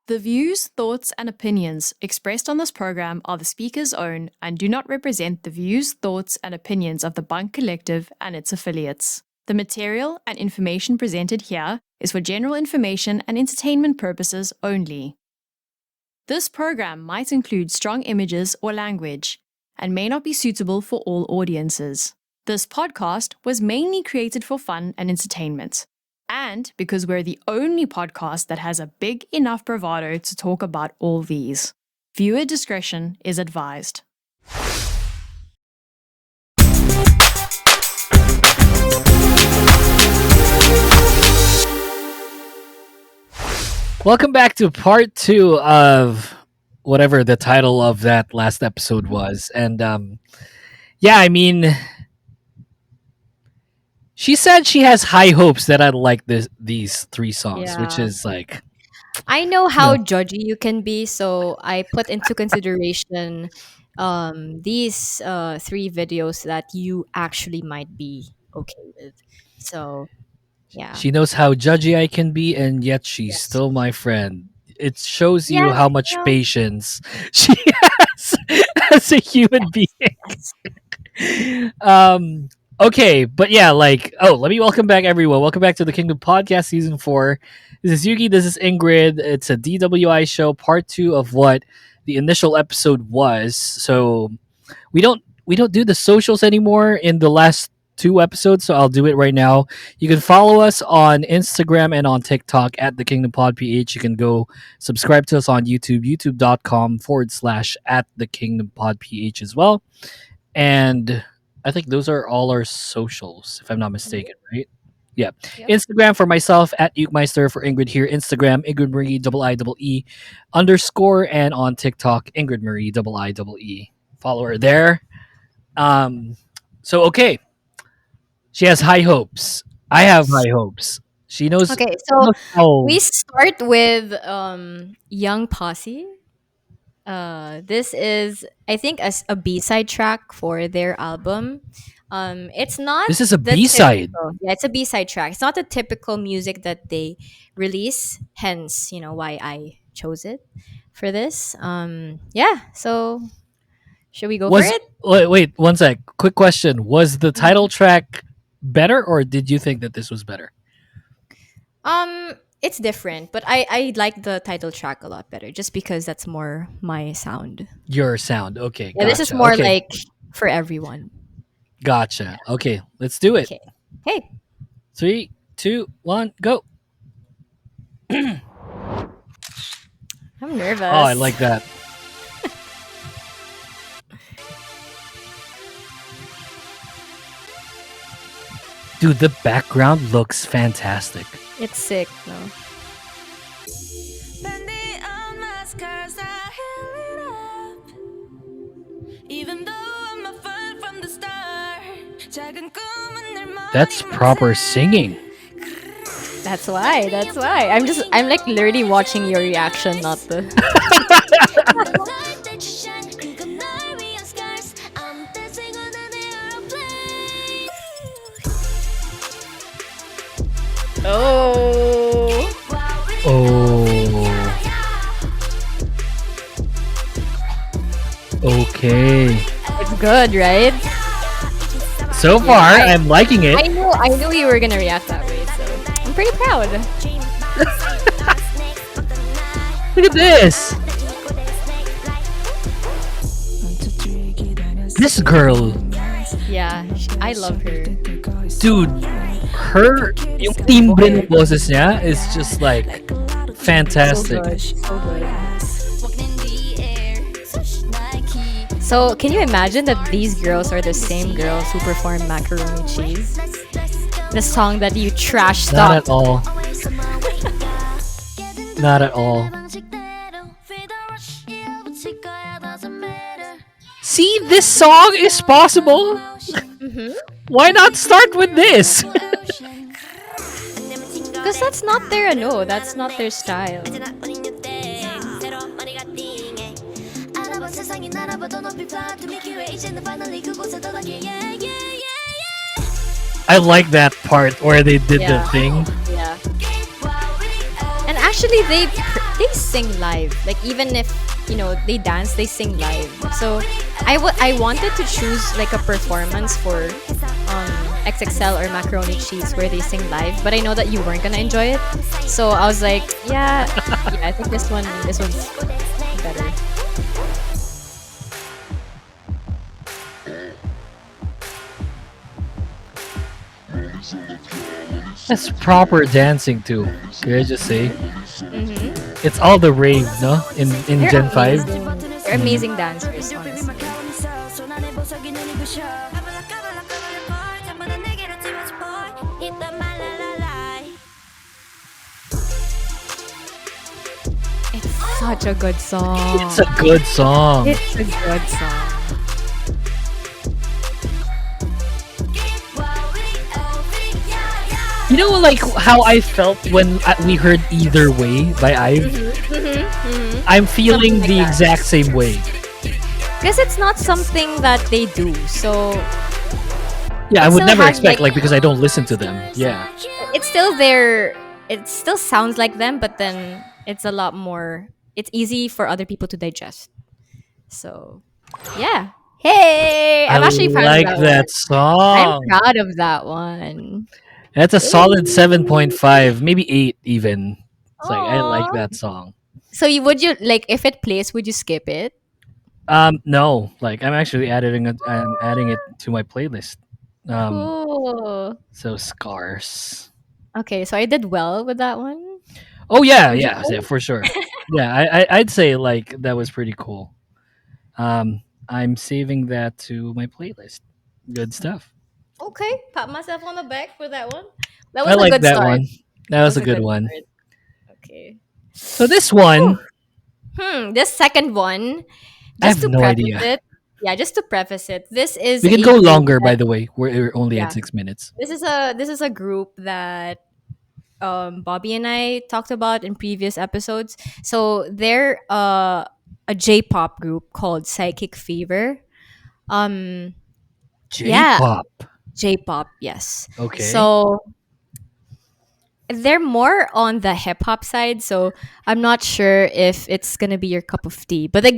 The views, thoughts, and opinions expressed on this program are the speaker's own and do not represent the views, thoughts, and opinions of the Bunk Collective and its affiliates. The material and information presented here is for general information and entertainment purposes only. This program might include strong images or language and may not be suitable for all audiences. This podcast was mainly created for fun and entertainment. And because we're the only podcast that has a big enough bravado to talk about all these. Viewer discretion is advised. Welcome back to part 2 of whatever the title of that last episode was. And she said she has high hopes that I'd like these 3 songs, which is like... I know how judgy you can be, so I put into consideration these 3 videos that you actually might be okay with. So, yeah. She knows how judgy I can be, and yet she's still my friend. It shows you how much patience she has as a human being. Okay, but yeah, let me welcome back everyone. Welcome back to the Kingdom Podcast Season 4. This is Yuuki, this is Ingrid. It's a DWI show, part 2 of what the initial episode was. So we don't do the socials anymore in the last 2 episodes, so I'll do it right now. You can follow us on Instagram and on TikTok at the Kingdom Pod PH. You can go subscribe to us on YouTube, youtube.com/at the Kingdom Pod PH as well. And I think those are all our socials, if I'm not mistaken, right? Yeah. Yep. Instagram for myself at Yuukmeister, for Ingrid here. Instagram, Ingrid Marie, IIE _ and on TikTok, Ingrid Marie, IIE. Follow her there. So, okay. She has high hopes. I have high hopes. She knows. Okay, so we start with Young Posse. This is, I think, a B-side track for their album. It's not. This is a B-side. It's a B-side track. It's not the typical music that they release. Hence, why I chose it for this. So should we go for it? Wait, one sec. Quick question: was the title track better, or did you think that this was better? It's different, but I like the title track a lot better, just because that's more my sound. Your sound, okay. Yeah, gotcha. This is more like for everyone. Gotcha. Okay, let's do it. Okay. Hey. 3, 2, 1, go. I'm nervous. Oh, I like that. Dude, the background looks fantastic. It's sick, no? That's proper singing. That's why. I'm like literally watching your reaction, not the... Okay. It's good, right? So far, I'm liking it. I knew you were gonna react that way, so I'm pretty proud. Look at this. This girl. Yeah, I love her. Dude, yung timbre ng boses niya is just like fantastic. So good. So, can you imagine that these girls are the same girls who perform Macaroni Cheese? The song that you trash talked. Not at all. Not at all. See, this song is possible. Mm-hmm. Why not start with this? Because that's not their style. I like that part where they did the thing. Yeah. And actually they sing live. Like even if they dance, they sing live. So I wanted to choose like a performance for XXL or Macaroni Cheese where they sing live, but I know that you weren't gonna enjoy it. So I was like, yeah, I think this one's better. That's proper dancing too. Can I just say? Mm-hmm. It's all the rave, no? In They're Gen 5. amazing. They're amazing dancers, honestly. It's such a good song. It's a good song. It's a good song. You know, like how I felt when we heard "Either Way" by Ive. I'm feeling Something like the that. exact same way. Because it's not something that they do, so Yeah, I It would still never has, expect like- because I don't listen to them. Yeah, it's still there. It still sounds like them, but then it's a lot more. It's easy for other people to digest. So, yeah. Hey, I I'm actually proud of like that that one. I'm song. proud of that one. That's a solid 7.5, maybe 8 even. It's like I like Aw. that song. So would you like if it plays? Would you skip it? No, like I'm adding it to my playlist. Um, Cool. so Scars. Okay, so I did well with that one. Oh yeah, Would you yeah, for sure. Yeah, I'd say like that was pretty cool. I'm saving that to my playlist. Good stuff. Okay, pat myself on the back for that one. That I was a like good that start. one. That That was was a a good good one. start. Okay. So this one, This second one, I just have to no preface idea. it. Yeah, just to preface it. This is We can a go group longer, by that, the way. We're only at yeah. 6 minutes. This is a group that Bobby and I talked about in previous episodes. So they're a J-pop group called Psychic Fever. Um yeah, J-pop. J-pop, yes. Okay. So they're more on the hip hop side, so I'm not sure if it's gonna be your cup of tea. But I'm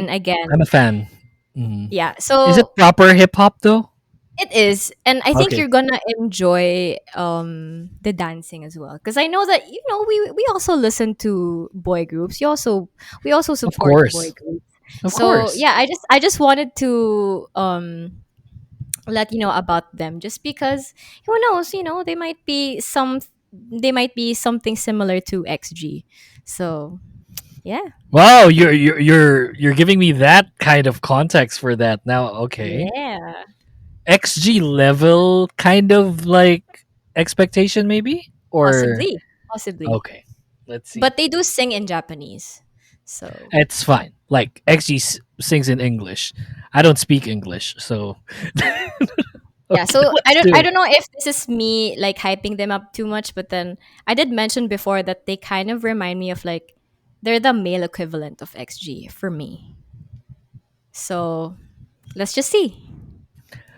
again, I'm a fan. Mhm. yeah. Is it So proper hip hop though? it is, and I think Okay. you're gonna enjoy the dancing as well. Because I know that we also listen to boy groups. We also Of support boy course. groups. Of So course. yeah, I just wanted to let you know about them, just because who knows, they might be something similar to XG. So yeah. Wow, you're giving me that kind of context for that now. Okay. Yeah. XG level kind of like expectation maybe? Or Possibly. okay. Let's see. But they do sing in Japanese. So It's fine. Like XG sings in English. I don't speak English, so yeah, okay, so I let's don't do I it. don't know if this is me like hyping them up too much, but then I did mention before that they kind of remind me of like they're the male equivalent of XG for me. So let's just see.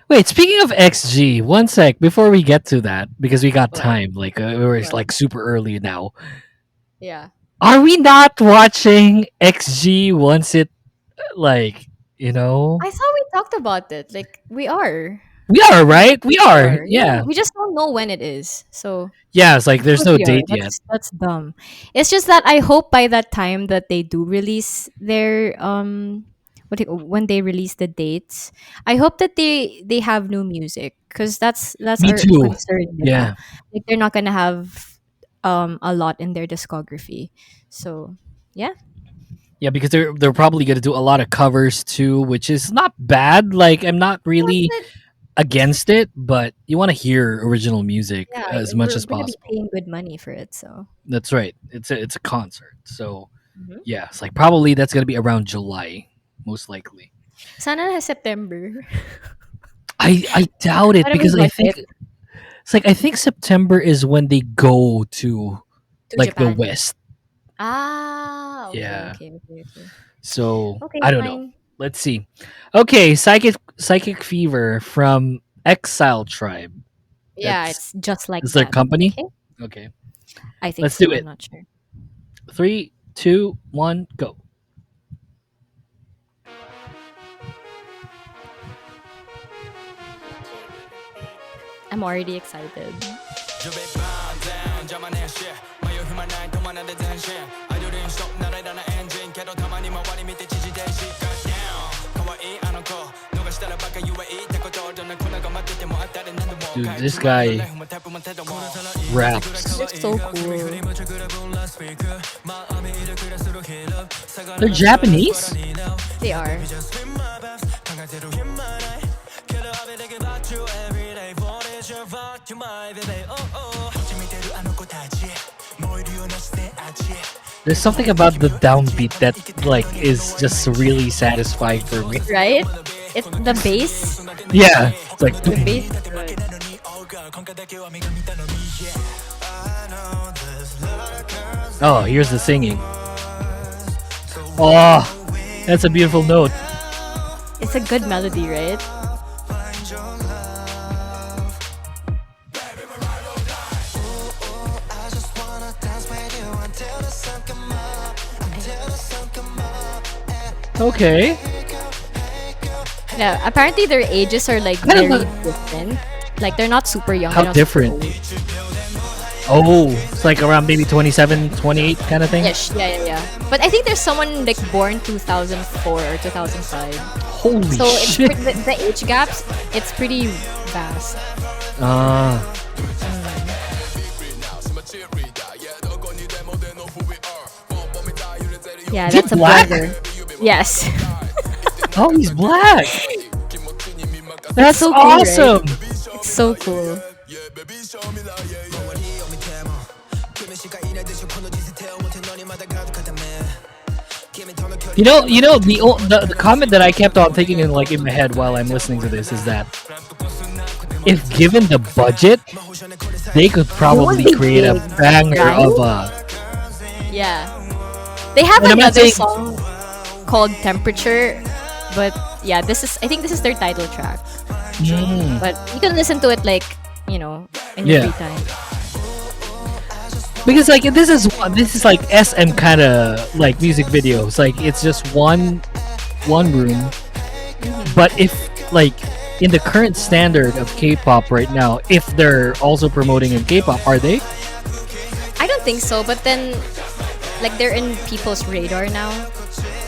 Wait, speaking of XG, one sec before we get to that because we got What? time. Like we're What? like super early now. Yeah. Are we not watching XG once it like you know? I thought we talked about it. Like we are. We are I'm right. pretty We sure we are. are. Yeah, Yeah. we just don't know when it is. So Yeah. It's like of there's course no we are. date yet. That's dumb. It's just that I hope by that time that they do release their when they release the dates, I hope that they have new music, because that's Me our too. concern, diba? Yeah. Like they're not gonna have a lot in their discography. So yeah. Yeah, because they're probably gonna do a lot of covers too, which is not bad. Like I'm not really But against it, but you want to hear original music yeah, as much we're as gonna be possible. paying good money for it. So That's right. It's a concert, so Mhm. yeah, it's like probably that's gonna be around July, most likely. sana na September. I doubt it Para may because I think budget it's like I think September is when they go to to like the Japan. West. Ah, okay, Yeah. okay, okay, okay. So Okay, I don't know. fine. Let's see. Okay, Psychic Fever from Exile Tribe. Yeah, That's it's just like is their that. company. Okay. Okay, I think let's do so. I'm it. not sure. Three, two, one, go. I'm already excited. Dude, this guy raps. They're so cool. They're Japanese? They are. There's something about the downbeat that like is just really satisfying for me. Right? It's the bass. Yeah, it's like The bass is good. oh, here's the singing. Oh, that's a beautiful note. It's a good melody, right? Okay. Yeah, apparently their ages are like I don't very know. different. Like they're not super young. How they're not super different? old. Oh, it's like around maybe 27, 28 kind of thing. Yes, yeah. But I think there's someone like born 2004 or 2005. Holy So it's shit. the age gaps, it's pretty vast. Ah. Yeah, Is he that's a black? brother. Yes. Oh, he's black. That's so cool, right? awesome. It's so cool. The comment that I kept on thinking in my head while I'm listening to this is that if given the budget, they could probably be create a big, banger right? of a. Yeah. They have And I'm not another saying- song called Temperature, but yeah, I think this is their title track. Mm. But you can listen to it like, in your Yeah. free time. Because like this is like SM kind of like music videos. Like it's just one room. But if like in the current standard of K-pop right now, if they're also promoting in K-pop, are they? I don't think so, but then like they're in people's radar now.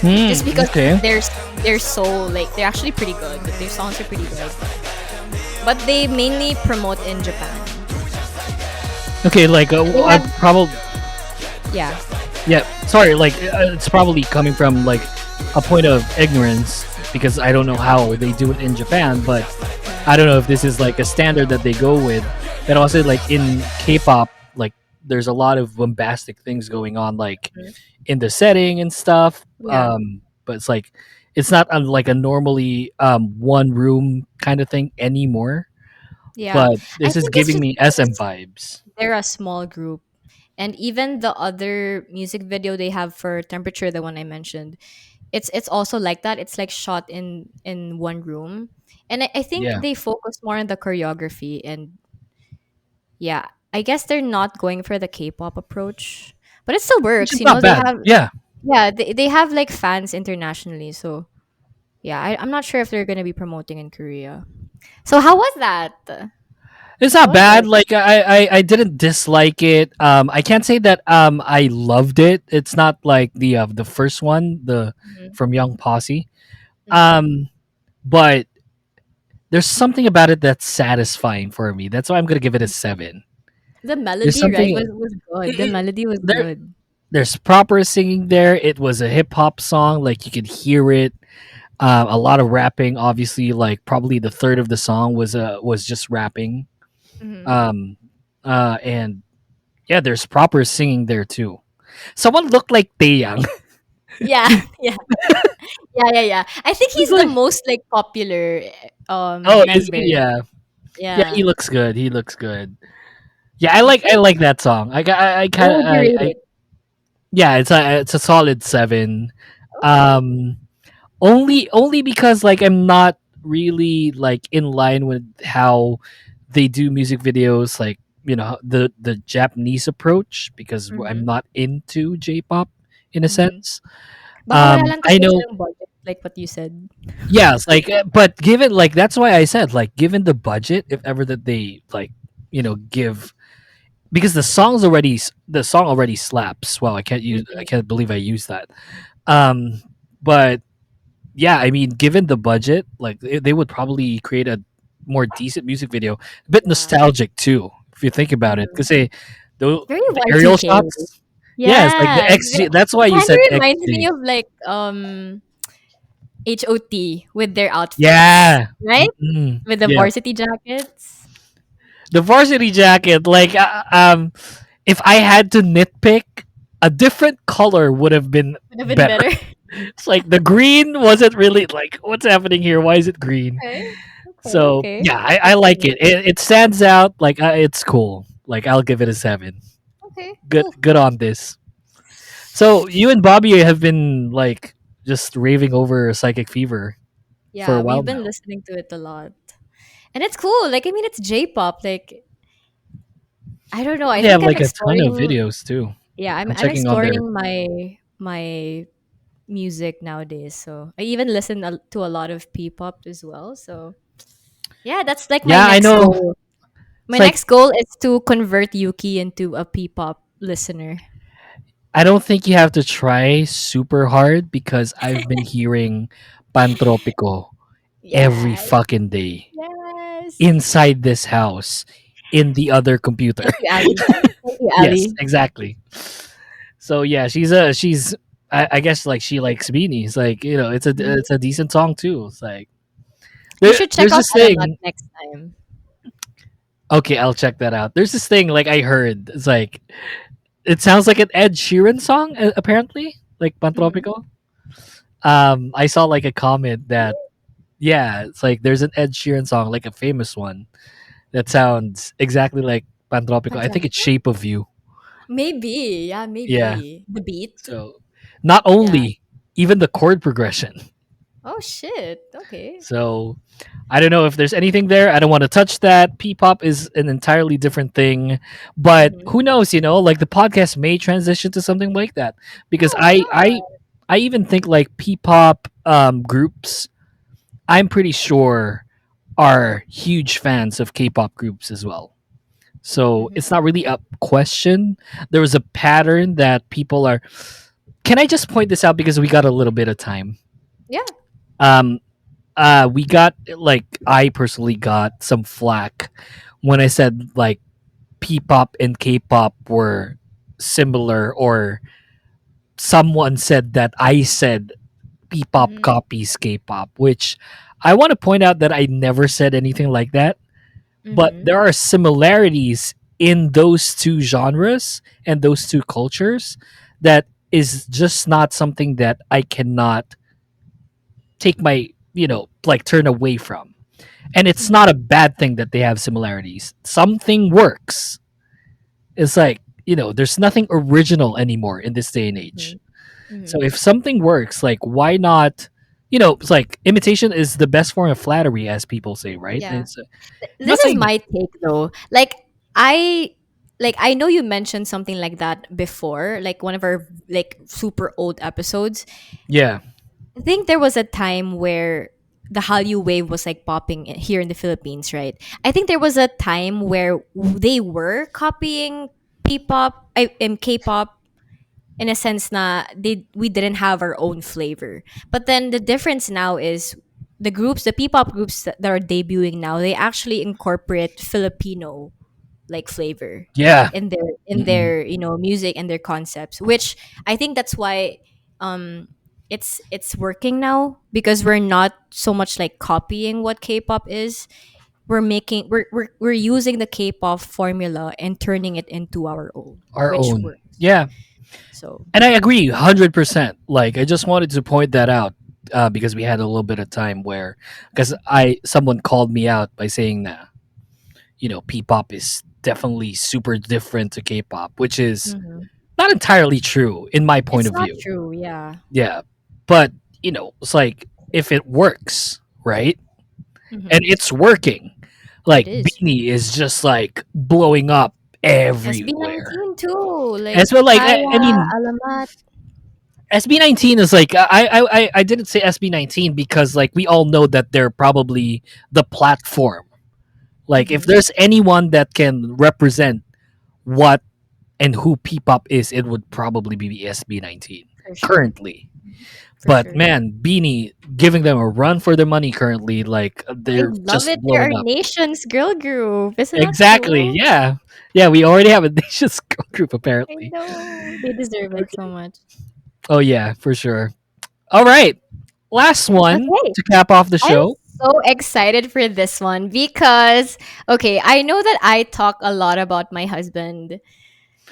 Just because okay. they're so like they're actually pretty good. Their songs are pretty good. But they mainly promote in Japan. Okay, like I have- probably Yeah. yeah. Sorry, like it's probably coming from like a point of ignorance because I don't know how they do it in Japan, but I don't know if this is like a standard that they go with. But also like in K-pop, like there's a lot of bombastic things going on, like in the setting and stuff. Yeah. But it's like it's not like a normally one room kind of thing anymore. Yeah. But I this is think it's giving just me SM because vibes. they're a small group. And even the other music video they have for Temperature, the one I mentioned, it's also like that. It's like shot in one room. And I think Yeah, they focus more on the choreography and yeah, I guess they're not going for the K-pop approach. But it still which works, is not they bad. have Yeah. they have like fans internationally, so yeah, I'm not sure if they're gonna be promoting in Korea. So how was that? It's How not was bad. it? Like I didn't dislike it. I can't say that I loved it. It's not like the first one, the Mhm, from Young Posse. mhm. But there's something about it that's satisfying for me. That's why I'm gonna give it a 7. The There's melody, right, something was good. The it, melody was there. good. There's proper singing there. It was a hip hop song. Like you could hear it. A lot of rapping. Obviously, like probably the third of the song was just rapping. Mhm. Um, and yeah, there's proper singing there too. Someone looked like Taeyang. Yeah, yeah, yeah. I think It's he's the like, most like popular oh, is member. he? Yeah, yeah. He Yeah. looks good. He looks good. Yeah, I I think like that song. I kind what of would you rate I it? yeah. It's a solid 7. Okay. Um, only because like I'm not really like in line with how they do music videos like the Japanese approach because I'm Mhm. not into J-pop in a Mhm. sense. Baka wala lang I kasi know, silang budget like what you said. yeah, it's like, but given like that's why I said like given the budget, if ever that they like give because the song already slaps. Wow, I Mhm. can't believe I used that. Um, but yeah, I mean, given the budget, like they would probably create a more decent music video, a bit Yeah. nostalgic too, if you think about it. Mhm. Because Very the aerial Y2K. shots, yeah, it's like the Yeah. XG. That's why It you kind said of reminds me XG. of like HOT with their outfits, Yeah, right? With the yeah. varsity jackets. The varsity jacket, like, if I had to nitpick, a different color would have been Would have been better. better. It's like the green wasn't really like what's happening here. Why is it green? Okay. Okay. So Okay. yeah, I Good for like you. it. It stands out. Like, it's cool. Like, I'll give it a 7. Okay. Good Cool. good on this. So you and Bobby have been like just raving over Psychic Fever for a Yeah, while we've been now. listening to it a lot. And it's cool. Like I mean it's J-pop. Like I don't know. I They have think I'm like a ton of exploring videos too. yeah, I'm I'm checking on their. exploring my music nowadays. So I even listen to a lot of P-pop as well. So yeah, that's like my Yeah, I next know. goal. My It's like next goal is to convert Yuki into a P-pop listener. I don't think you have to try super hard because I've been hearing Pantropico every Yes. fucking day Yes. inside this house in the other computer. Thank you, Ali. Thank you, Yes, Ali. exactly. So yeah, she's I guess like she likes beanies. Like, Mhm. it's a decent song too. It's like You should check there's out this Alamat thing. next time. Okay, I'll check that out. There's this thing like I heard. It's like it sounds like an Ed Sheeran song, apparently, like Mhm. Pantropico. I saw like a comment that yeah, it's like there's an Ed Sheeran song, like a famous one, that sounds exactly like Pantropico. I think it's Pantropico? Shape of You. Maybe. Yeah, Yeah. maybe. The beat. So not Yeah. only even the chord progression. Oh shit. Okay. So I don't know if there's anything there. I don't want to touch that. P-pop is an entirely different thing, but Mhm. who knows? Like the podcast may transition to something like that because Oh, why I even think like P-pop groups. I'm pretty sure are huge fans of K-pop groups as well. So not? it's not really a question. There was a pattern that people are. Can I just point this out because we got a little bit of time? Yeah. Um, we got like I personally got some flack when I said like P-pop and K-pop were similar, or someone said that I said P-pop Mhm. copies K-pop, which I want to point out that I never said anything like that. But Mhm. there are similarities in those two genres and those two cultures that is just not something that I cannot take my, like turn away from. And it's not Mhm. a bad thing that they have similarities. Something works. It's like, there's nothing original anymore in this day and age. Mhm. So Mhm. if something works, like why not? It's like imitation is the best form of flattery, as people say, right? And Yeah. it's This is nothing. my take though. I I know you mentioned something like that before, like one of our like super old episodes. Yeah, I think there was a time where the Hallyu wave was like popping here in the Philippines, right? I think there was a time where they were copying P-pop, K-pop in a sense na we didn't have our own flavor. But then the difference now is the P-pop groups that are debuting now, they actually incorporate Filipino like flavor yeah. in Mm-mm. their music and their concepts, which I think that's why um it's working now because we're not so much like copying what K-pop is. We're using the K-pop formula and turning it into our own, Our which own. works. Yeah, So and I agree 100%. Like, I just wanted to point that out because we had a little bit of time where, because someone called me out by saying that P-pop is definitely super different to K-pop, which is mhm. not entirely true in my point It's of not view. true, yeah. Yeah, but it's like if it works, right, and Hmm. it's working. It Like is. Beanie is just like blowing up everywhere. SB19 too. Like As well, like I Kaya, mean, Alamat. SB19 is like I didn't say SB19 because like we all know that they're probably the platform. Like if Mm-hmm. there's anyone that can represent what and who P-pop is, it would probably be SB19 For sure. currently. For But sure. man, Beanie giving them a run for their money currently, like I they're love just it. They're our blowing up. nation's girl group. Isn't that Exactly. cool? Yeah. Yeah, we already have a nation's girl group I apparently. know. They deserve it so Okay. much. Oh yeah, for sure. All right. Last one Okay. to cap off the I'm show. so excited for this one because, okay, I know that I talk a lot about my husband,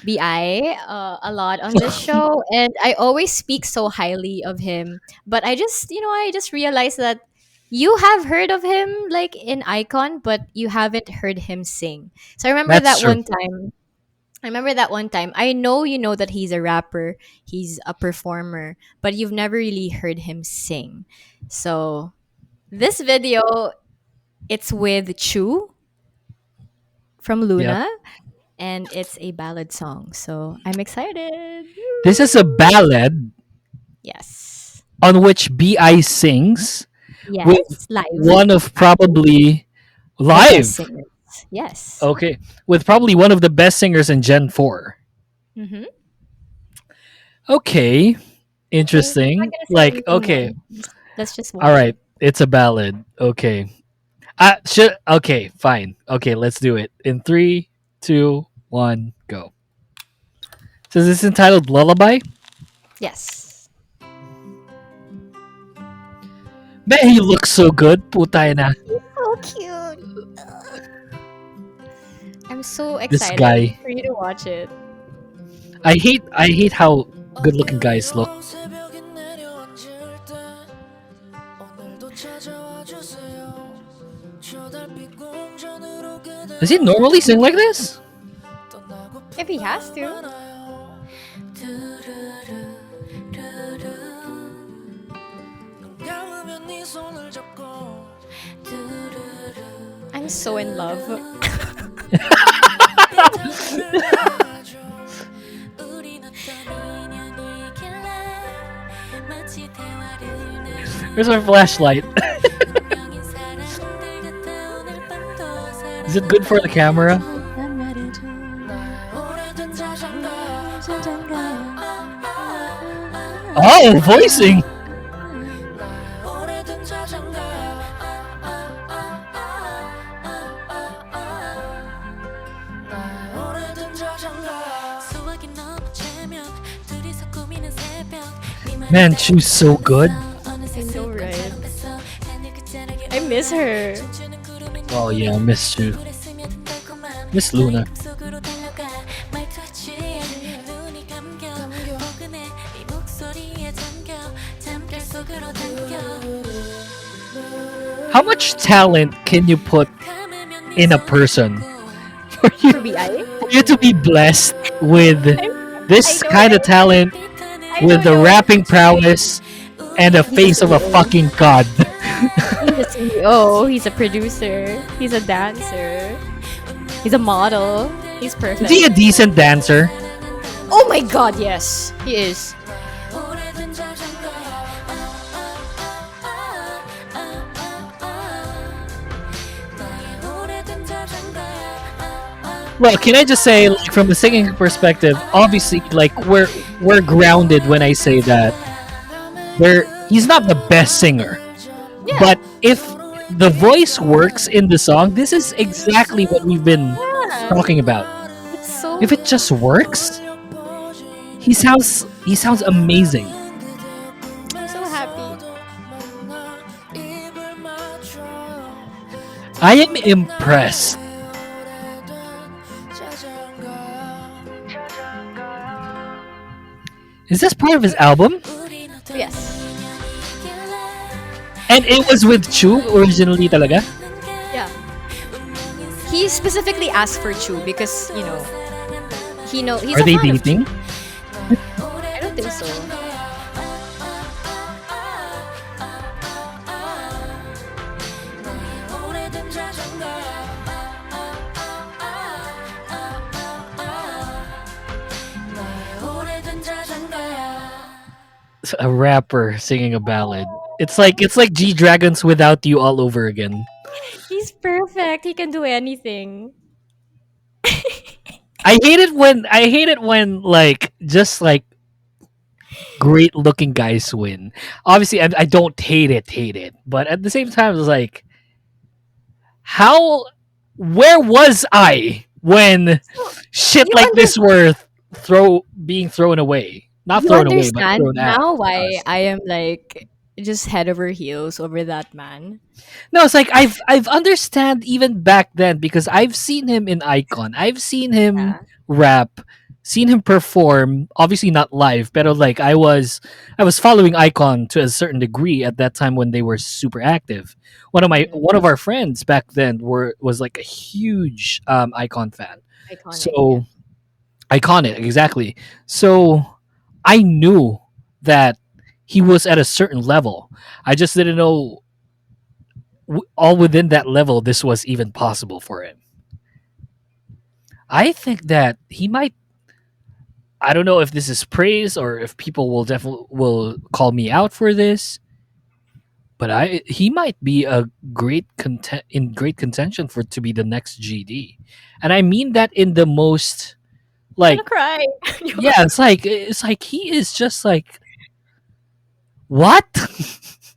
BI, a lot on this show, and I always speak so highly of him. But I just realized that you have heard of him like in Icon, but you haven't heard him sing. So That's true. I remember that one time. I know you know that he's a rapper, he's a performer, but you've never really heard him sing. So this video, it's with Chu from Yep. Luna, and it's a ballad song. So I'm excited. This is a ballad Yes. on which BI sings with Yes. Live. one of Actually, probably the best live. singers. Yes. Okay. With probably one of the best singers in Gen 4. Mm-hmm. Okay. Okay. I'm not Interesting. gonna say Like, anything more. okay. Let's just All watch right. it. It's a ballad. Okay. Okay, fine. Okay, let's do it. In three, two, one, go. So is this entitled Lullaby? Yes. Man, he looks so good. Putay na. So cute. I'm so This excited guy. for you to watch it. I hate how good looking guys look. Does he normally sing like this? If he has to. I'm so in love. Where's my flashlight? Is it good for the camera? Oh, voicing! Man, she's so good. I know, right? I miss her. Oh yeah, I miss you. Miss Luna. How much talent can you put in a person for you, For BI? for you to be blessed with I this know, kind of right? talent, I know, with the right? rapping prowess and the He's a face of a CEO. fucking god? He's a CEO. He's a producer. He's a dancer. He's a model. He's Is perfect. he a decent dancer? Oh my god, yes. He is. Well, can I just say, like, from a singing perspective, obviously, like we're grounded when I say that he's not the best singer, Yeah. but if the voice works in the song, this is exactly what we've been Yeah. talking about. It's so If it just works, he sounds amazing. I'm so happy. I am impressed. Is this part of his album? Yes. And it was with Chu originally talaga? Yeah. He specifically asked for Chu because, he's Are a they fan of Chu. dating? I don't think so. a rapper singing a ballad. It's like G Dragons without you all over again. He's perfect. He can do anything. I hate it when like just like great looking guys win. Obviously, I don't hate it, but at the same time, it's like how where was I when So shit you like under this were being thrown away? Not you thrown away, but understand thrown at now why us. I am like just head over heels over that man. No, it's like I've understand even back then because I've seen him in Icon. I've seen him Yeah. rap, seen him perform. Obviously not live, but like I was following Icon to a certain degree at that time when they were super active. One of our friends back then was like a huge Icon fan. Iconic, yeah. So iconic, exactly. So I knew that he was at a certain level. I just didn't know all within that level this was even possible for him. I think that he might. I don't know if this is praise or if people will definitely will call me out for this, but I he might be a great contention for to be the next GD, and I mean that in the most I'm gonna like cry. yeah, it's like he is just like what?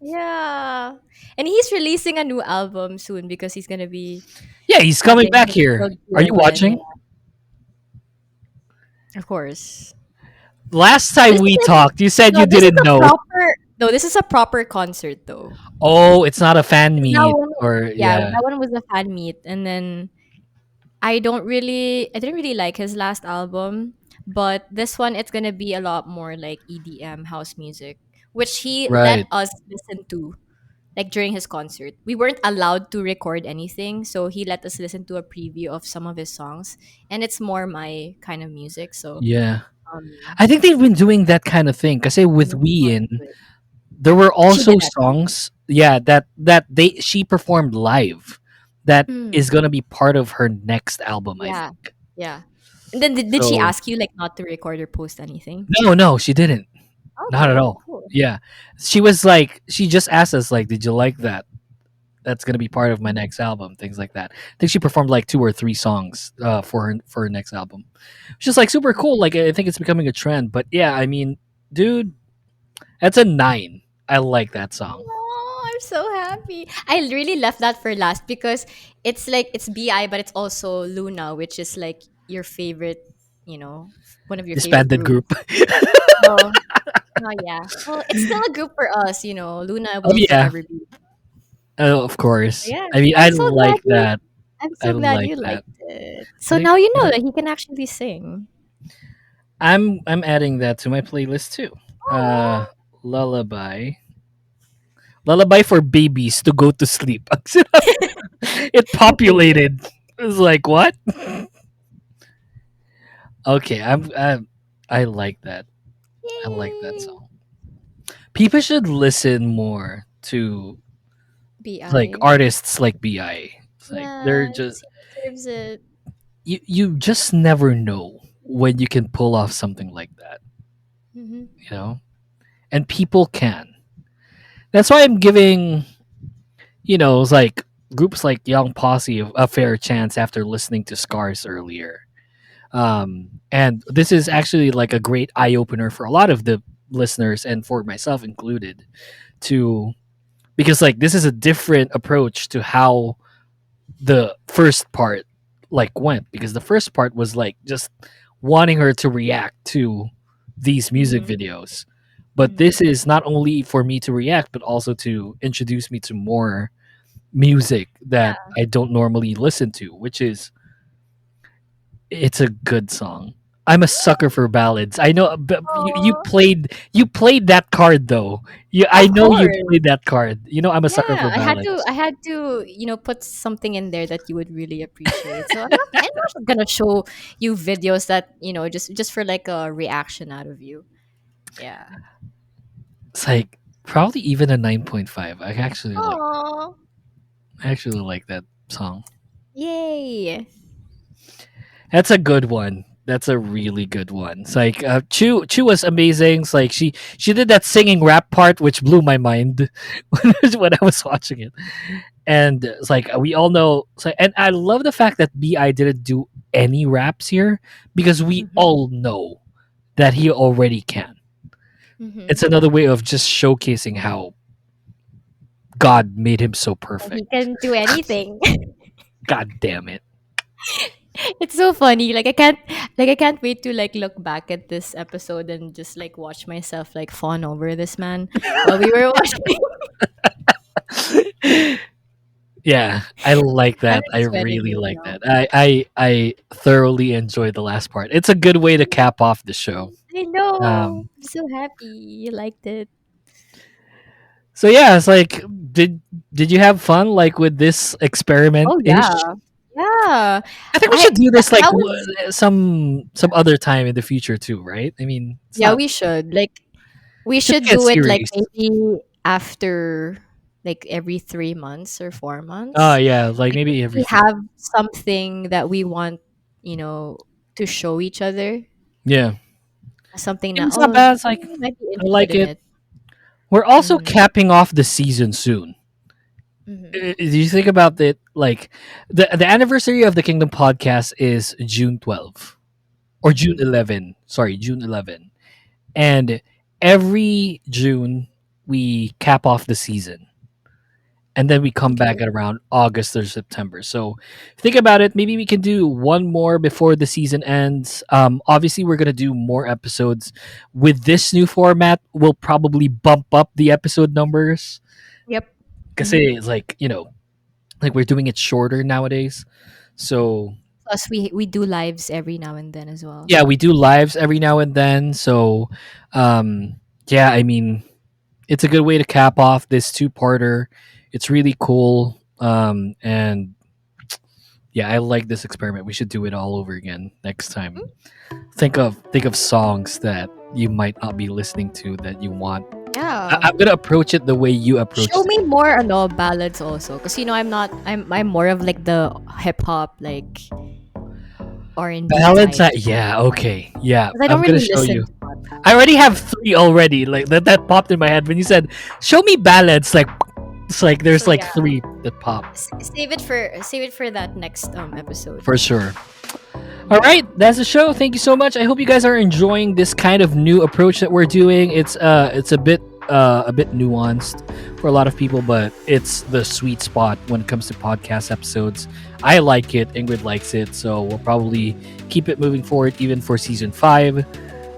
Yeah. And he's releasing a new album soon because he's gonna be Yeah, he's coming having back his here. world Are tour you again. Yeah, watching? of course. Last So time this is we a talked, you said no, you this is didn't a know. proper no, this is a proper concert though. Oh, it's not a fan That meet one, or yeah, yeah. that one was a fan meet, and then I didn't really like his last album, but this one it's gonna be a lot more like EDM house music, which he let Right. us listen to like during his concert. We weren't allowed to record anything, so he let us listen to a preview of some of his songs, and it's more my kind of music. So Yeah. um, I think they've been doing that kind of thing. Kasi I'm with looking forward Ween, to it. there were She also did that. songs, yeah, that she performed live that Mm, is gonna be part of her next album, I yeah, think. yeah. And then did she So ask you like not to record or post anything? no, she didn't. Not at Okay, all. cool. Yeah. She just asked us like, did you like that? That's gonna be part of my Mhm. next album, things like that. I think she performed like 2 or 3 songs for her next album. It's just like super cool. Like I think it's becoming a trend. But yeah, I mean, dude, that's a 9. I like that song. Oh, I'm so happy. I really left that for last because it's like it's BI, but it's also Luna, which is like your favorite, one of your favorite Disbanded groups. group. Oh, oh yeah. Well, it's still a group for us. Luna Oh will yeah, forever be. of course. Yeah, I mean, I'm so glad you. I'm I so glad like you that. liked it. I So think now you know yeah, that he can actually sing. I'm adding that to my playlist too. Uh, Oh, lullaby, lullaby for babies to go to sleep. It my favorite. populated. It was like what? Okay, I like that. I like that Yay! song. People should listen more to like BI. artists like Bi. It's like they're just Yes, he deserves it. you just never know when you can pull off something like that, Hmm. you know? And people can. That's why I'm giving, it's like groups like Young Posse a fair chance after listening to Scars earlier. And this is actually like a great eye opener for a lot of the listeners and for myself included to because like this is a different approach to how the first part like went because the first part was like just wanting her to react to these music Hmm. videos, but Hmm. this is not only for me to react but also to introduce me to more music that Yeah. I don't normally listen to, which is it's a good song. I'm a sucker for ballads. I know, but Oh, you played that card though. I of know you course. played that card. I'm a sucker Yeah, for I ballads. had to, put something in there that you would really appreciate. So I'm not gonna show you videos that, just for like a reaction out of you. Yeah. It's like probably even a 9.5. Oh, I actually like that song. yay. That's a good one. That's a really good one. It's like Chu was amazing. It's like she did that singing rap part, which blew my mind when I was watching it. And it's like we all know. It's like, and I love the fact that Bi didn't do any raps here because we Mhm. all know that he already can. Mhm. It's another way of just showcasing how God made him so He perfect. can do anything. God damn it. It's so funny. I can't wait to like look back at this episode and just like watch myself like fawn over this man while we were watching. Yeah, I like I'm that. I just sweating really right like now. that. I thoroughly enjoyed the last part. It's a good way to cap off the show. I know. Um, I'm so happy you liked it. so yeah, it's like did you have fun like with this experiment Oh ish? yeah. Yeah. I think we I should do that, this like that was some other time in the future too, right? I mean, it's yeah, not we should. Like we it should should be a do it like series. maybe after like every 3 months or 4 months. Oh yeah, like Like if maybe every we three. have something that we want, you know, to show each other, Yeah, something that it's not bad. It's like you might be I interested like in it. it. We're also Mm-hmm. capping off the season soon. Mm-hmm. Do you think about it? Like the anniversary of the Kingdom podcast is June 12 or June Mm-hmm. 11. Sorry, June 11. And every June we cap off the season, and then we come Okay. back at around August or September. So think about it. Maybe we can do one more before the season ends. Obviously, we're gonna do more episodes with this new format. We'll probably bump up the episode numbers Yep. because Mm-hmm. it's like like we're doing it shorter nowadays. So Plus, we do lives every now and then as well. yeah, we do lives every now and then. So yeah, I mean, it's a good way to cap off this two-parter. It's really cool. And yeah, I like this experiment. We should do it all over again next time. Think of songs that you might not be listening to that you want. Yeah. I'm gonna approach it the way you Show approached me it. more ballads also, because I'm more of like the hip hop like R&B Ballads, type. yeah, okay, yeah. 'Cause I don't I'm gonna really show you. listen to podcasts. I already have three already. Like that popped in my head when you said, "Show me ballads." Like it's like there's So like yeah, three that pop save it for that next episode. for sure. All right, that's the show. Thank you so much. I hope you guys are enjoying this kind of new approach that we're doing. It's a bit nuanced for a lot of people, but it's the sweet spot when it comes to podcast episodes. I like it. Ingrid likes it, so we'll probably keep it moving forward even for season 5.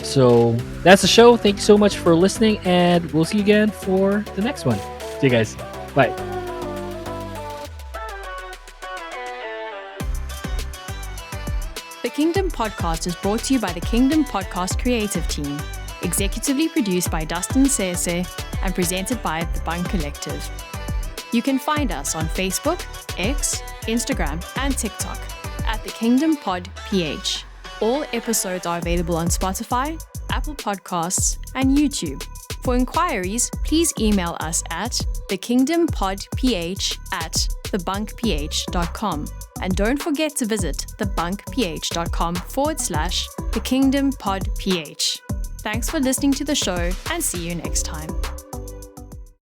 So that's the show. Thank you so much for listening, and we'll see you again for the next one. See you guys. Bye. The Kingdom Podcast is brought to you by the Kingdom Podcast creative team, executively produced by Dustin Sese and presented by the Bunk Collective. You can find us on Facebook, X, Instagram, and TikTok at the Kingdom Pod PH. All episodes are available on Spotify, Apple Podcasts, and YouTube. For inquiries, please email us at thekingdompodph@thebunkph.com. And don't forget to visit thebunkph.com/thekingdompodph. Thanks for listening to the show and see you next time.